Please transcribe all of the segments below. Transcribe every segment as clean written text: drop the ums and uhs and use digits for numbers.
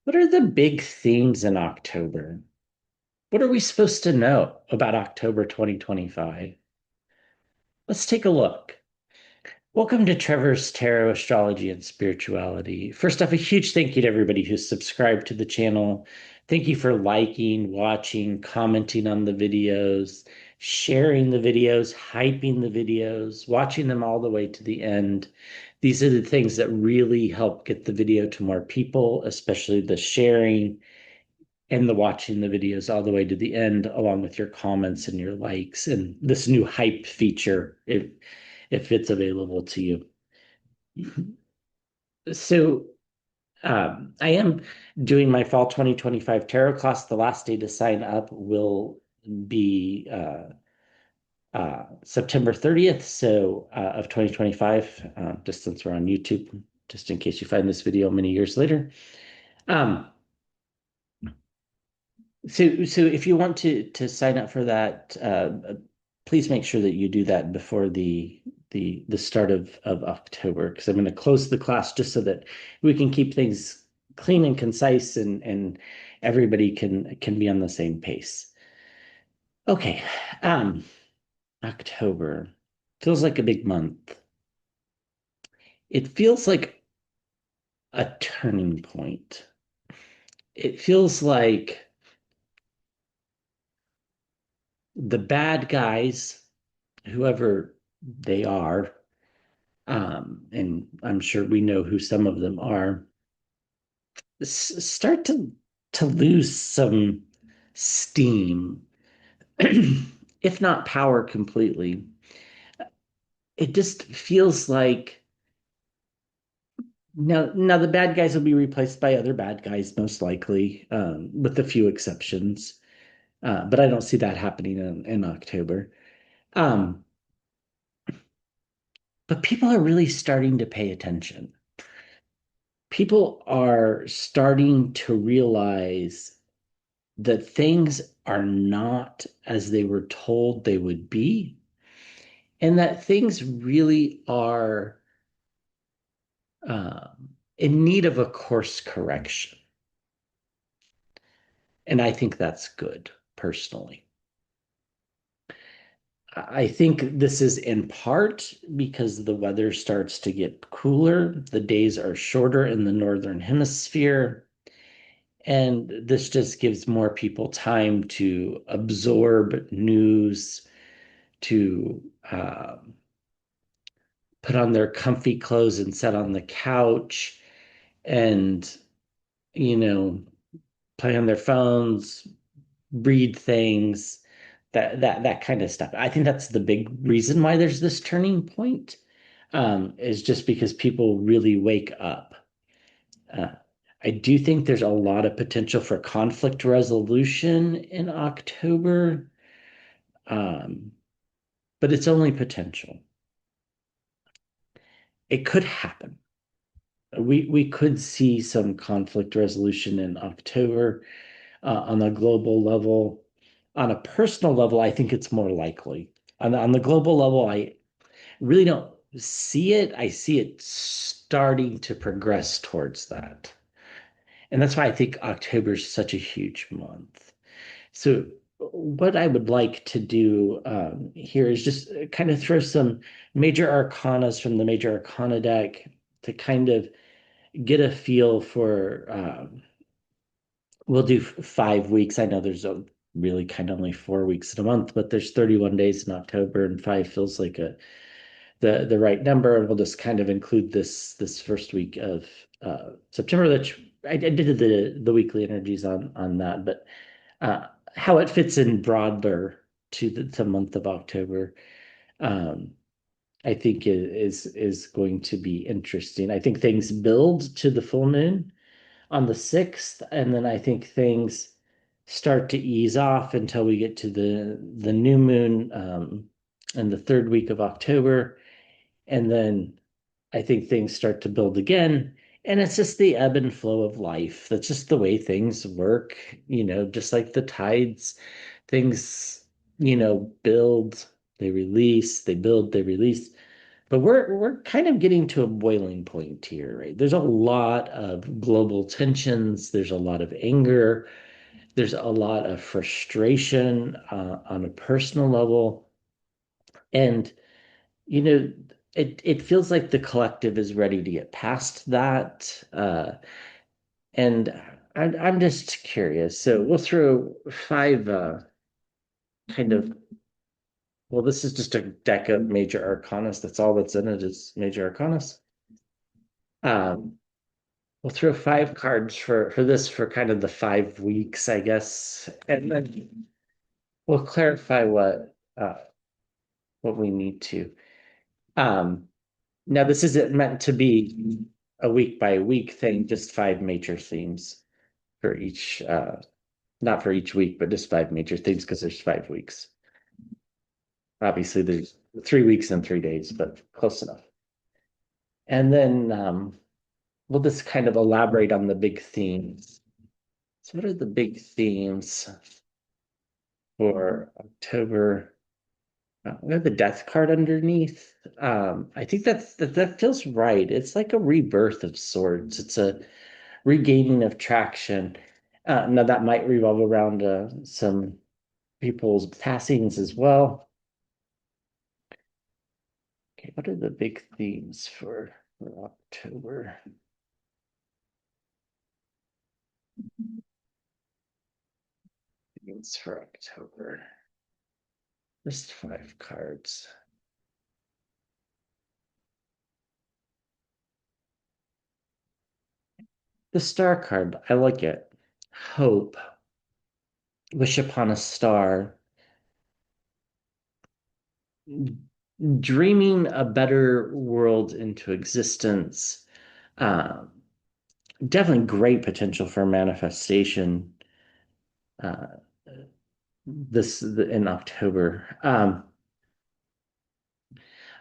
What are the big themes in October? What are we supposed to know about October 2025? Let's take a look. Welcome to Trevor's Tarot, Astrology, and Spirituality. First off, a huge thank you to everybody who's subscribed to the channel. Thank you for liking, watching, commenting on the videos, sharing the videos, hyping the videos, watching them all the way to the end. These are the things that really help get the video to more people, especially the sharing and the watching the videos all the way to the end, along with your comments and your likes and this new hype feature if it's available to you. So I am doing my fall 2025 tarot class. The last day to sign up will be September 30th, of 2025, just since we're on YouTube, just in case you find this video many years later. Um, so if you want to sign up for that, please make sure that you do that before the start of October, because I'm going to close the class just so that we can keep things clean and concise and everybody can be on the same pace. Okay, um, October feels like a big month. It feels like a turning point. It feels like the bad guys, whoever they are, and I'm sure we know who some of them are, start to lose some steam, if not power completely. It just feels like now the bad guys will be replaced by other bad guys, most likely, with a few exceptions. But I don't see that happening in October. Um, but people are really starting to pay attention. People are starting to realize that things are not as they were told they would be, and that things really are in need of a course correction. And I think that's good, personally. I think this is in part because the weather starts to get cooler. The days are shorter in the northern hemisphere. And this just gives more people time to absorb news, to put on their comfy clothes and sit on the couch and, you know, play on their phones, read things, that kind of stuff. I think that's the big reason why there's this turning point, is just because people really wake up. Uh, I do think there's a lot of potential for conflict resolution in October, um, but it's only potential. It could happen. We could see some conflict resolution in October, on a global level. On a personal level, I think it's more likely. On the global level, I really don't see it. I see it starting to progress towards that. And that's why I think October is such a huge month. So, what I would like to do, here is just kind of throw some major arcanas from the major arcana deck to kind of get a feel for. We'll do 5 weeks. I know there's a really kind of only 4 weeks in a month, but there's 31 days in October, and five feels like the right number. And we'll just kind of include this first week of September. That I did the weekly energies on that, but how it fits in broader to the month of October, um, I think is going to be interesting. I think things build to the full moon on the 6th, and then I think things start to ease off until we get to the new moon, in the third week of October, and then I think things start to build again. And it's just the ebb and flow of life. That's just the way things work, just like the tides, things, build, they release, they build, they release. But we're kind of getting to a boiling point here, right? There's a lot of global tensions, there's a lot of anger, there's a lot of frustration on a personal level. And it feels like the collective is ready to get past that. And I'm just curious. So we'll throw five kind of, well, this is just a deck of major arcanas. That's all that's in it is major arcanas. Um, we'll throw five cards for this for kind of the 5 weeks, I guess, and then we'll clarify what we need to. Um, Now this isn't meant to be a week by week thing, just five major themes for each, not for each week, but just five major themes because there's 5 weeks. Obviously, there's 3 weeks and 3 days, but close enough. And then we'll just kind of elaborate on the big themes. So, what are the big themes for October? We have the death card underneath. I think that feels right. It's like a rebirth of sorts. It's a regaining of traction. Now that might revolve around some people's passings as well. Okay, what are the big themes for October? Themes for October. Just five cards. The star card, I like it. Hope. Wish upon a star. Dreaming a better world into existence. Um, Definitely great potential for manifestation uh, in October.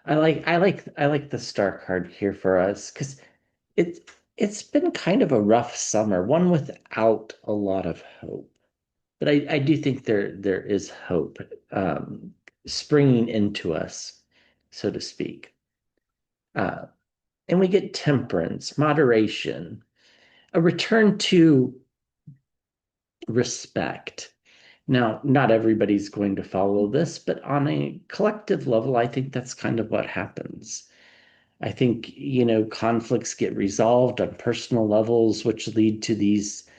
I like the star card here for us because it's it's been kind of a rough summer, one without a lot of hope. But I do think there is hope um, springing into us, so to speak. Uh, and we get temperance, moderation, a return to respect. Now, not everybody's going to follow this, but on a collective level, I think that's kind of what happens. I think, conflicts get resolved on personal levels, which lead to these,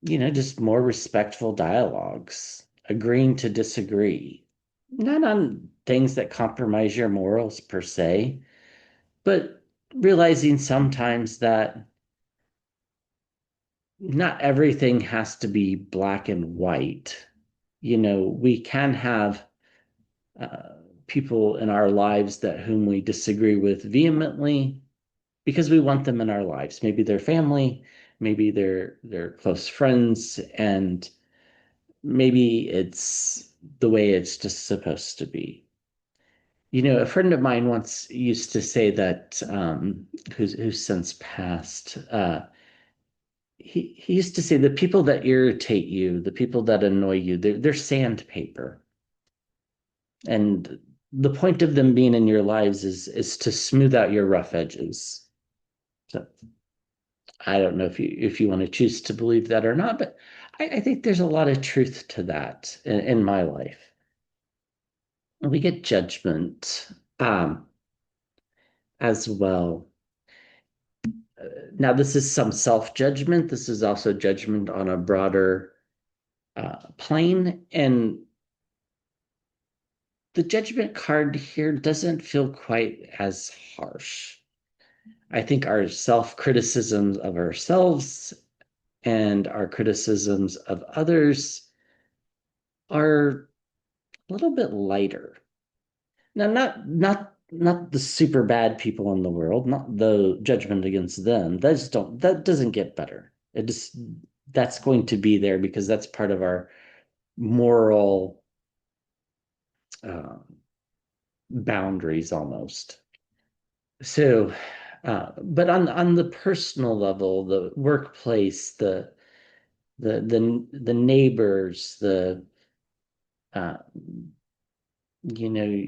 just more respectful dialogues, agreeing to disagree, not on things that compromise your morals per se, but realizing sometimes that not everything has to be black and white. We can have uh, people in our lives that whom we disagree with vehemently because we want them in our lives. Maybe they're family, maybe they're close friends, and maybe it's the way it's just supposed to be. A friend of mine once used to say that, who's since passed. He used to say the people that irritate you, the people that annoy you, they're sandpaper. And the point of them being in your lives is to smooth out your rough edges. So I don't know if you want to choose to believe that or not, but I think there's a lot of truth to that in my life. We get judgment as well. Now, this is some self-judgment. This is also judgment on a broader plane. And the judgment card here doesn't feel quite as harsh. I think our self-criticisms of ourselves and our criticisms of others are a little bit lighter. Now, not the super bad people in the world, not the judgment against them. That doesn't get better. That's going to be there because that's part of our moral uh, boundaries almost. So, but on the personal level, the workplace, the neighbors, uh, you know,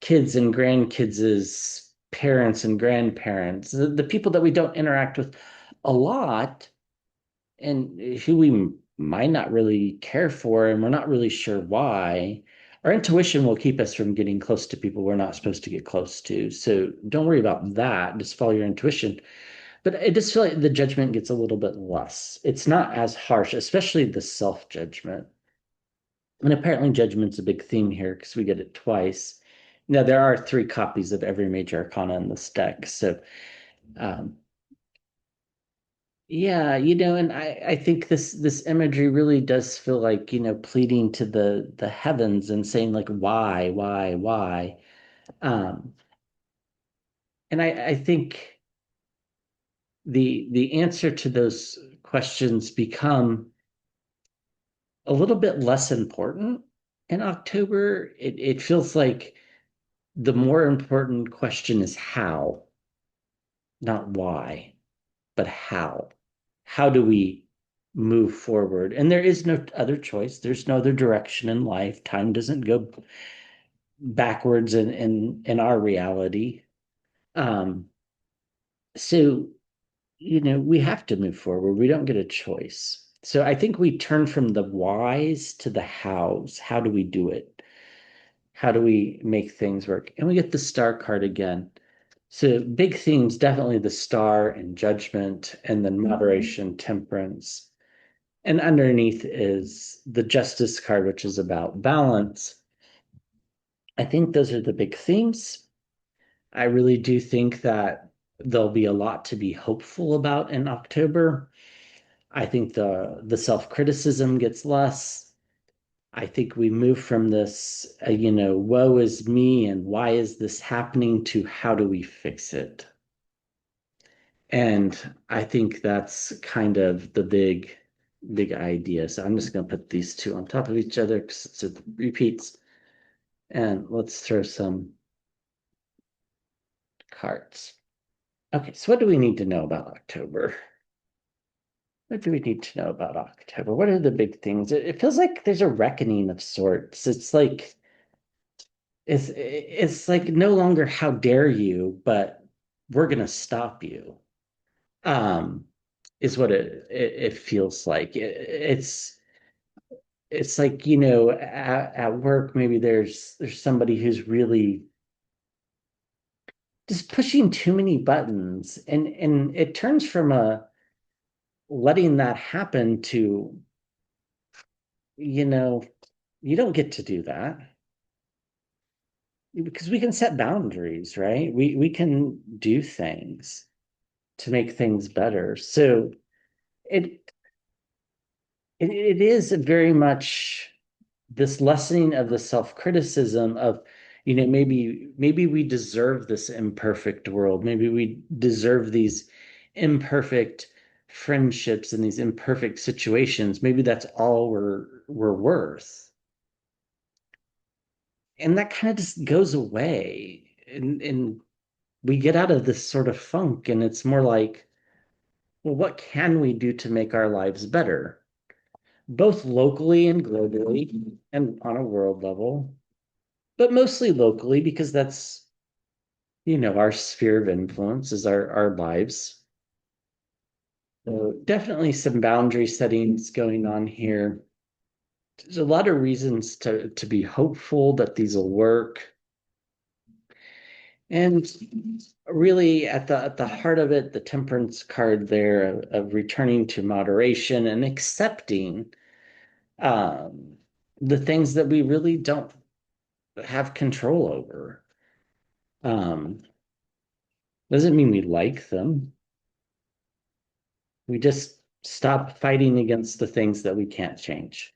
kids and grandkids' parents and grandparents, the people that we don't interact with a lot and who we might not really care for, and we're not really sure why. Our intuition will keep us from getting close to people we're not supposed to get close to. So don't worry about that. Just follow your intuition. But I just feel like the judgment gets a little bit less. It's not as harsh, especially the self-judgment. And apparently judgment's a big theme here because we get it twice. Now there are three copies of every major arcana in this deck. So um, yeah, and I think this imagery really does feel like, pleading to the heavens and saying like why? Um, and I think the answer to those questions become a little bit less important in October. It feels like the more important question is how, not why, but how. How do we move forward? And there is no other choice. There's no other direction in life. Time doesn't go backwards in our reality. Um, so, we have to move forward. We don't get a choice. So I think we turn from the whys to the hows. How do we do it? How do we make things work? And we get the star card again. So big themes, definitely the star and judgment, and then moderation, temperance. And underneath is the justice card, which is about balance. I think those are the big themes. I really do think that there'll be a lot to be hopeful about in October. I think the self-criticism gets less. I think we move from this, woe is me and why is this happening to how do we fix it? And I think that's kind of the big idea. So I'm just going to put these two on top of each other because it repeats. And let's throw some cards. Okay, so what do we need to know about October? What do we need to know about October? What are the big things? It feels like there's a reckoning of sorts. It's like no longer how dare you, but we're gonna stop you. Um, is what it feels like. It's like, at work, maybe there's somebody who's really just pushing too many buttons, and it turns from a letting that happen to, you know, you don't get to do that because we can set boundaries, right? We can do things to make things better. So it it is very much this lessening of the self-criticism of, maybe we deserve this imperfect world. Maybe we deserve these imperfect friendships and these imperfect situations. Maybe that's all we're worth. And that kind of just goes away. And we get out of this sort of funk, and it's more like, well, what can we do to make our lives better? Both locally and globally and on a world level, but mostly locally because that's, our sphere of influence is our lives. So definitely some boundary settings going on here. There's a lot of reasons to be hopeful that these will work. And really at the heart of it, the temperance card there of returning to moderation and accepting um, the things that we really don't have control over. Um, doesn't mean we like them. We just stop fighting against the things that we can't change.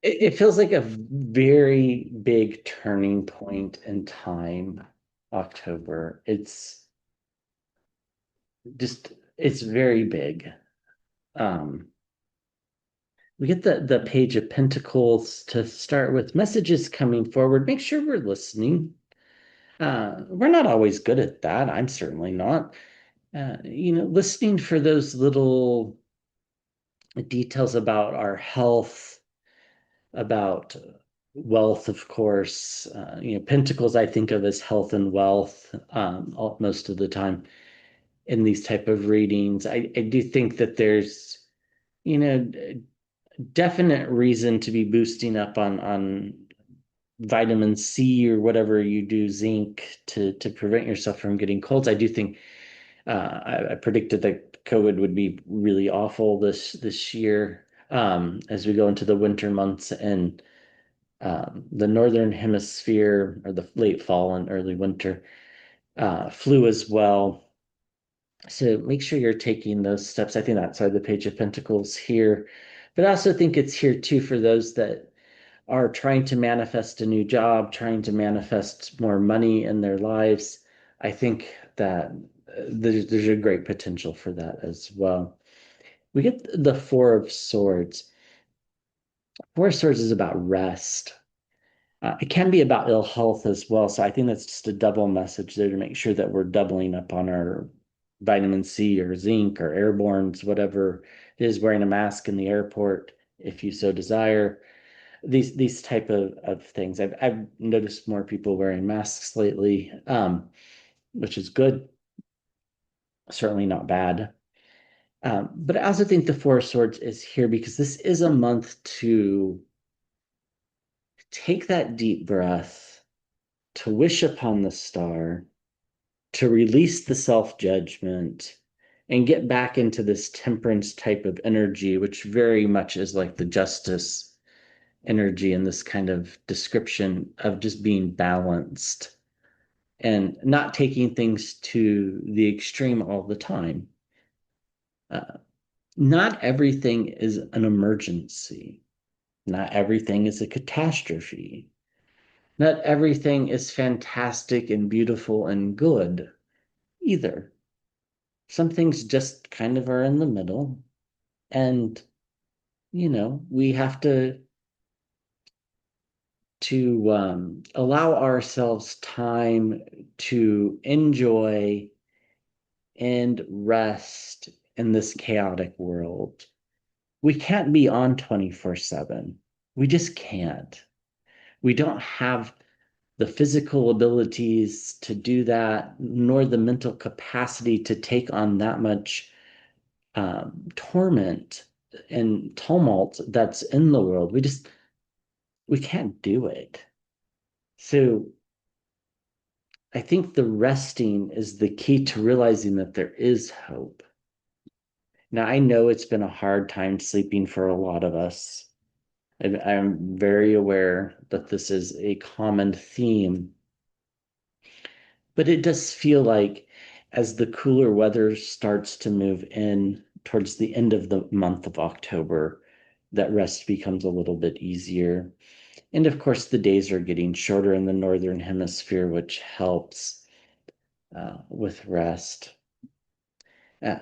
It feels like a very big turning point in time, October. It's very big. Um, we get the Page of Pentacles to start with, messages coming forward. Make sure we're listening. We're not always good at that. I'm certainly not. Listening for those little details about our health, about wealth, of course. Pentacles I think of as health and wealth most of the time in these type of readings. I do think that there's, you know, definite reason to be boosting up on vitamin C or whatever you do, zinc to prevent yourself from getting colds. I do think I predicted that COVID would be really awful this year as we go into the winter months and the northern hemisphere or the late fall and early winter flu as well. So make sure you're taking those steps. I think that's why the Page of Pentacles here, but I also think it's here too for those that are trying to manifest a new job, trying to manifest more money in their lives. I think that there's a great potential for that as well. We get the Four of Swords. Four of Swords is about rest. It can be about ill health as well. So I think that's just a double message there to make sure that we're doubling up on our vitamin C or zinc or airbornes, whatever it is, wearing a mask in the airport if you so desire. These type of things. I've noticed more people wearing masks lately, which is good, certainly not bad. But I also think the Four of Swords is here because this is a month to take that deep breath, to wish upon the star, to release the self-judgment, and get back into this temperance type of energy, which very much is like the justice energy and this kind of description of just being balanced and not taking things to the extreme all the time. Not everything is an emergency. Not everything is a catastrophe. Not everything is fantastic and beautiful and good either. Some things just kind of are in the middle. And, we have to allow ourselves time to enjoy and rest in this chaotic world. We can't be on 24/7. We just can't. We don't have the physical abilities to do that, nor the mental capacity to take on that much torment and tumult that's in the world. We can't do it. So I think the resting is the key to realizing that there is hope. Now, I know it's been a hard time sleeping for a lot of us. I'm very aware that this is a common theme, but it does feel like as the cooler weather starts to move in towards the end of the month of October, that rest becomes a little bit easier. And of course, the days are getting shorter in the northern hemisphere, which helps with rest.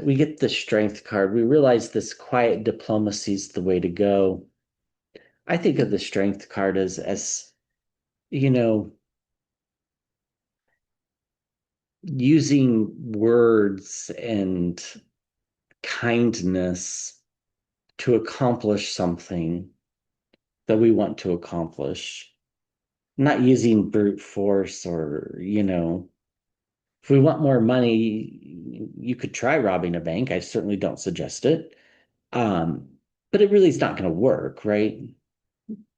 We get the strength card. We realize this quiet diplomacy is the way to go. I think of the strength card as you know, using words and kindness to accomplish something that we want to accomplish. Not using brute force or, if we want more money, you could try robbing a bank. I certainly don't suggest it. Um, but it really is not going to work, right?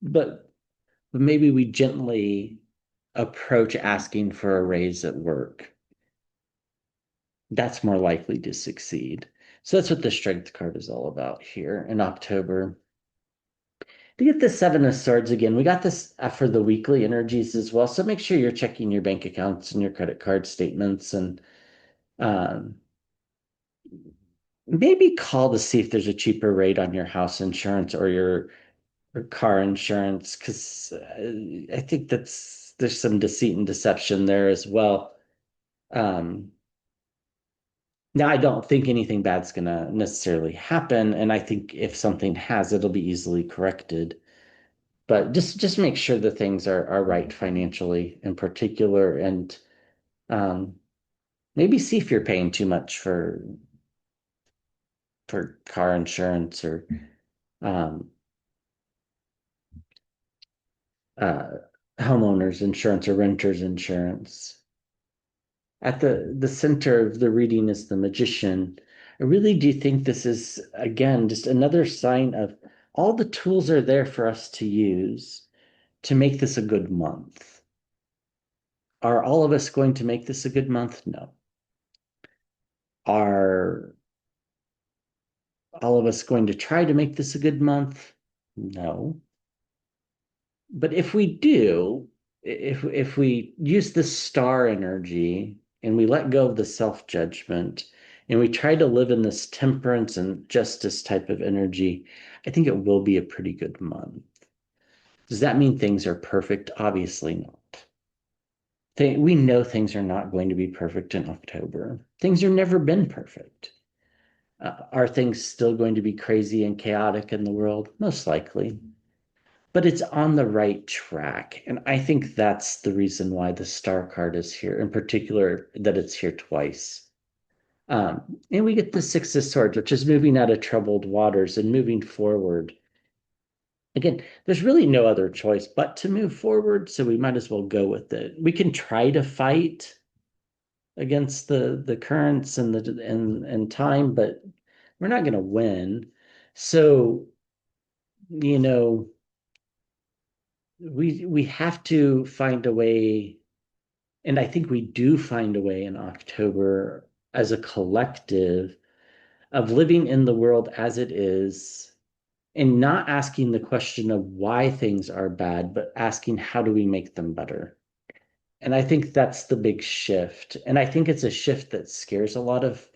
But maybe we gently approach asking for a raise at work. That's more likely to succeed. So that's what the strength card is all about here in October. To get the Seven of Swords again, we got this for the weekly energies as well. So make sure you're checking your bank accounts and your credit card statements and um, maybe call to see if there's a cheaper rate on your house insurance or your or car insurance because I think there's some deceit and deception there as well. Um, Now, I don't think anything bad's gonna necessarily happen, and I think if something has, it'll be easily corrected. But just make sure the things are right financially in particular, and Um, maybe see if you're paying too much for car insurance or um, uh, homeowners insurance or renters insurance. At the center of the reading is the magician. I really do think this is, again, just another sign of all the tools are there for us to use to make this a good month. Are all of us going to make this a good month? No. Are all of us going to try to make this a good month? No. But if we do, if we use the star energy and we let go of the self-judgment and we try to live in this temperance and justice type of energy, I think it will be a pretty good month. Does that mean things are perfect? Obviously not. We know things are not going to be perfect in October. Things have never been perfect. Are things still going to be crazy and chaotic in the world? Most likely. But it's on the right track. And I think that's the reason why the star card is here, in particular, that it's here twice. And we get the Six of Swords, which is moving out of troubled waters and moving forward. Again, there's really no other choice but to move forward, so we might as well go with it. We can try to fight against the currents and the and time, but we're not going to win. So, you know, we have to find a way, and I think we do find a way in October as a collective of living in the world as it is and not asking the question of why things are bad, but asking how do we make them better. And I think that's the big shift. And I think it's a shift that scares a lot of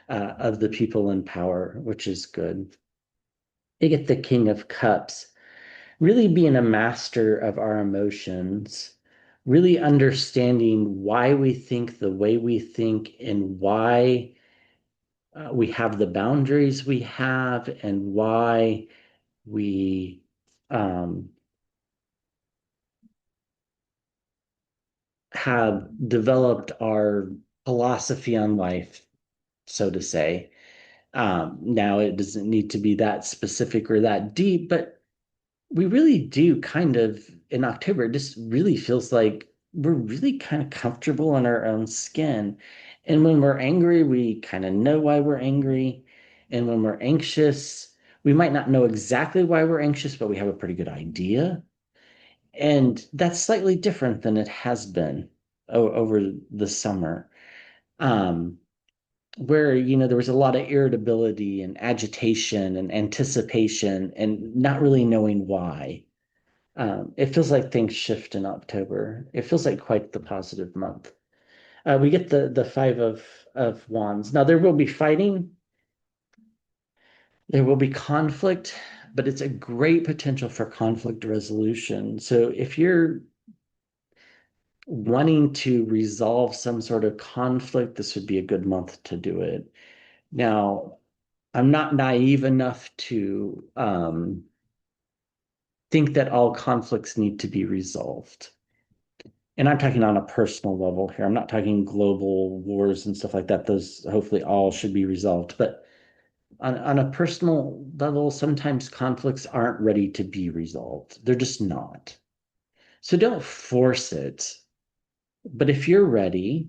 the people in power, which is good. They get the King of Cups, really being a master of our emotions, really understanding why we think the way we think and why we have the boundaries we have and why we um, have developed our philosophy on life, so to say. Now, it doesn't need to be that specific or that deep, but we really do kind of in October, it just really feels like we're really kind of comfortable in our own skin. And when we're angry, we kind of know why we're angry. And when we're anxious, we might not know exactly why we're anxious, but we have a pretty good idea. And that's slightly different than it has been over the summer. Um, where there was a lot of irritability and agitation and anticipation and not really knowing why. It feels like things shift in October. It feels like quite the positive month. We get the Five of Wands. Now there will be fighting, there will be conflict, but it's a great potential for conflict resolution. So if you're wanting to resolve some sort of conflict, this would be a good month to do it. Now, I'm not naive enough to think that all conflicts need to be resolved. And I'm talking on a personal level here. I'm not talking global wars and stuff like that. Those hopefully all should be resolved. But on a personal level, sometimes conflicts aren't ready to be resolved. They're just not. So don't force it. But if you're ready,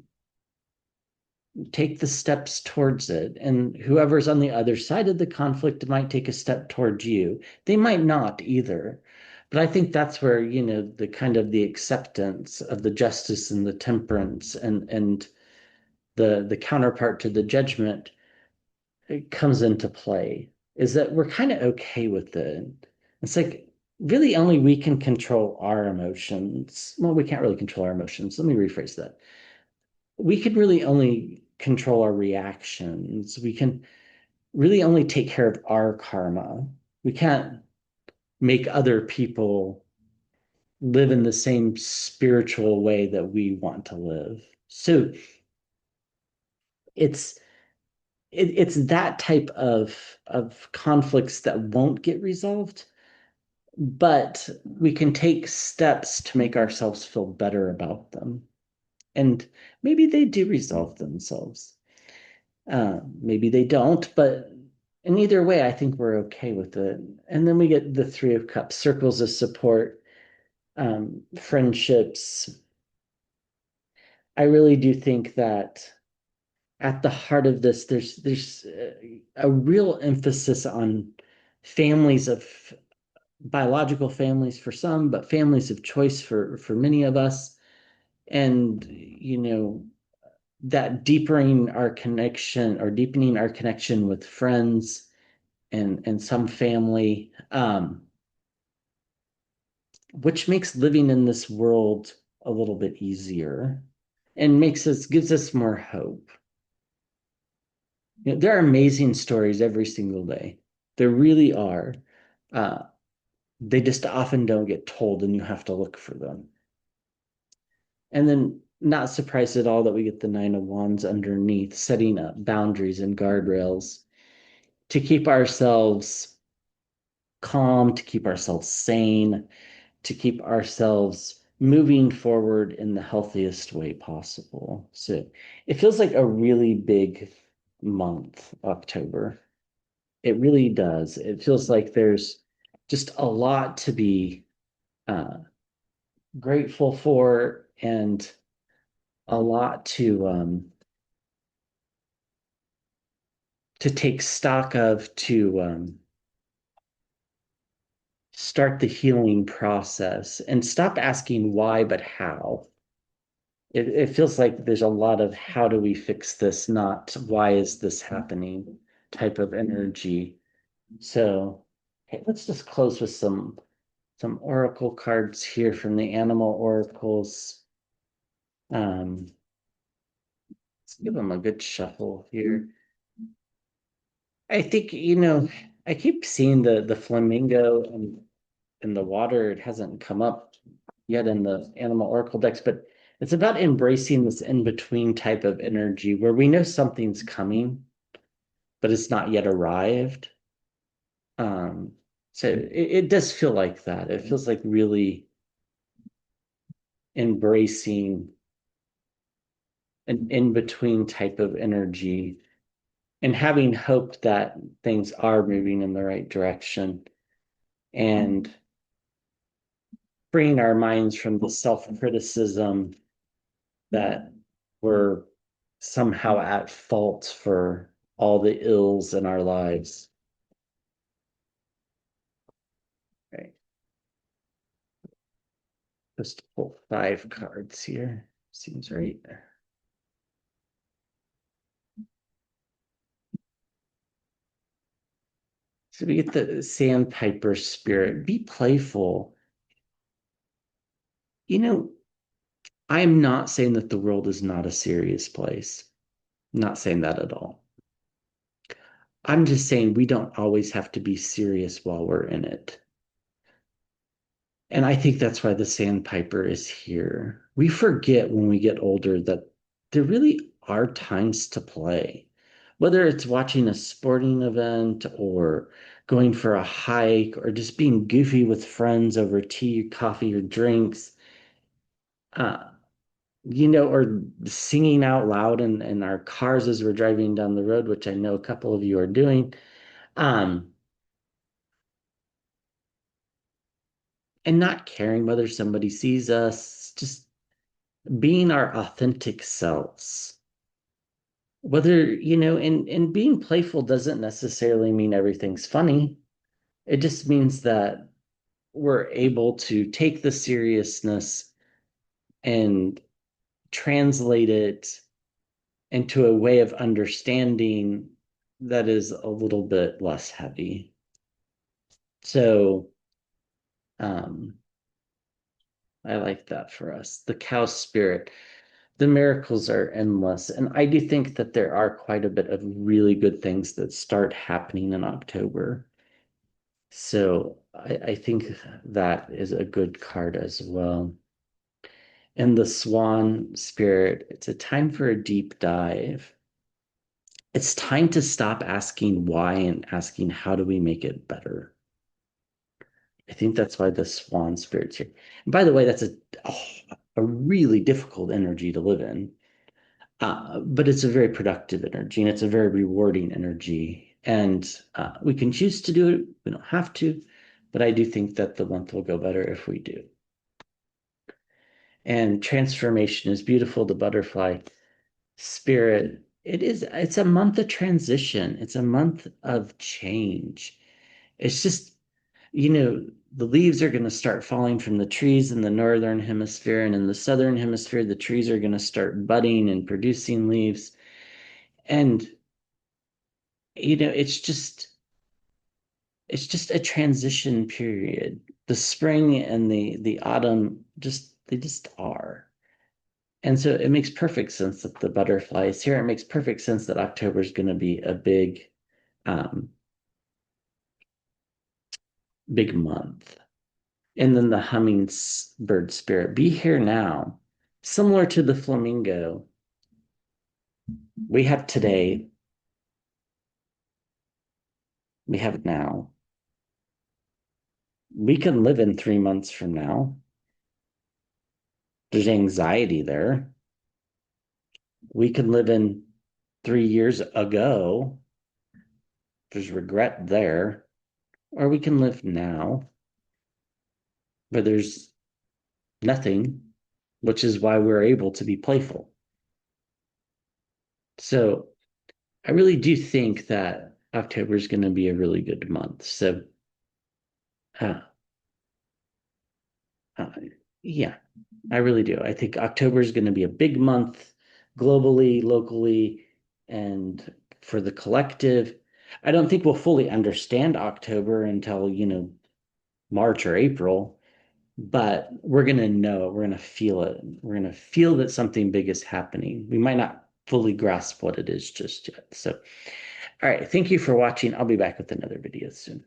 take the steps towards it. And whoever's on the other side of the conflict might take a step towards you. They might not either. But I think that's where, the kind of the acceptance of the justice and the temperance and the counterpart to the judgment, it comes into play, is that we're kind of okay with it. It's like really only we can control our emotions. Well, we can't really control our emotions. Let me rephrase that. We can really only control our reactions. We can really only take care of our karma. We can't make other people live in the same spiritual way that we want to live. So it's it's that type of conflicts that won't get resolved, but we can take steps to make ourselves feel better about them. And maybe they do resolve themselves. Maybe they don't, but in either way, I think we're okay with it. And then we get the Three of Cups, circles of support, friendships. I really do think that at the heart of this, there's a real emphasis on families of biological families for some, but families of choice for many of us. And that deepening our connection with friends and some family, which makes living in this world a little bit easier and gives us more hope. There are amazing stories every single day. There really are. Uh, they just often don't get told, and you have to look for them. And then, not surprised at all that we get the Nine of Wands underneath, setting up boundaries and guardrails to keep ourselves calm, to keep ourselves sane, to keep ourselves moving forward in the healthiest way possible. So it feels like a really big month, October. It really does. It feels like there's just a lot to be uh, grateful for and a lot to take stock of to start the healing process and stop asking why, but how. It feels like there's a lot of how do we fix this, not why is this happening type of energy. So, hey, let's just close with some oracle cards here from the animal oracles. Let's give them a good shuffle here. I think, I keep seeing the flamingo in the water. It hasn't come up yet in the animal oracle decks, but it's about embracing this in-between type of energy where we know something's coming, but it's not yet arrived. Um, so it does feel like that. It feels like really embracing an in-between type of energy and having hope that things are moving in the right direction and freeing our minds from the self-criticism that we're somehow at fault for all the ills in our lives. Right. Just pull 5 cards here. Seems right. So we get the sandpiper spirit. Be playful. You know, I'm not saying that the world is not a serious place. I'm not saying that at all. I'm just saying we don't always have to be serious while we're in it. And I think that's why the sandpiper is here. We forget when we get older that there really are times to play, whether it's watching a sporting event or going for a hike or just being goofy with friends over tea, coffee, or drinks, uh, or singing out loud in our cars as we're driving down the road, which I know a couple of you are doing. Um, and not caring whether somebody sees us, just being our authentic selves. Whether, and being playful doesn't necessarily mean everything's funny. It just means that we're able to take the seriousness and translate it into a way of understanding that is a little bit less heavy. So, um, I like that for us. The cow spirit. The miracles are endless. And I do think that there are quite a bit of really good things that start happening in October. So I think that is a good card as well. And the swan spirit, it's a time for a deep dive. It's time to stop asking why and asking how do we make it better. I think that's why the swan spirit's here. And by the way, that's a really difficult energy to live in. But it's a very productive energy and it's a very rewarding energy. And we can choose to do it. We don't have to, but I do think that the month will go better if we do. And transformation is beautiful. The butterfly spirit, it's a month of transition. It's a month of change. It's just, the leaves are going to start falling from the trees in the northern hemisphere, and in the southern hemisphere, the trees are going to start budding and producing leaves. And it's just a transition period. The spring and the autumn they just are. And so it makes perfect sense that the butterfly is here. It makes perfect sense that October is going to be a um, big month. And then the hummingbird spirit, be here now. Similar to the flamingo, we have today, we have it now. We can live in 3 months from now. There's anxiety there. We can live in 3 years ago. There's regret there. Or we can live now where there's nothing, which is why we're able to be playful. So I really do think that October is going to be a really good month. So, uh, uh, yeah, I really do. I think October is going to be a big month globally, locally, and for the collective. I don't think we'll fully understand October until, March or April, but we're going to know it. We're going to feel it. We're going to feel that something big is happening. We might not fully grasp what it is just yet. So, all right. Thank you for watching. I'll be back with another video soon.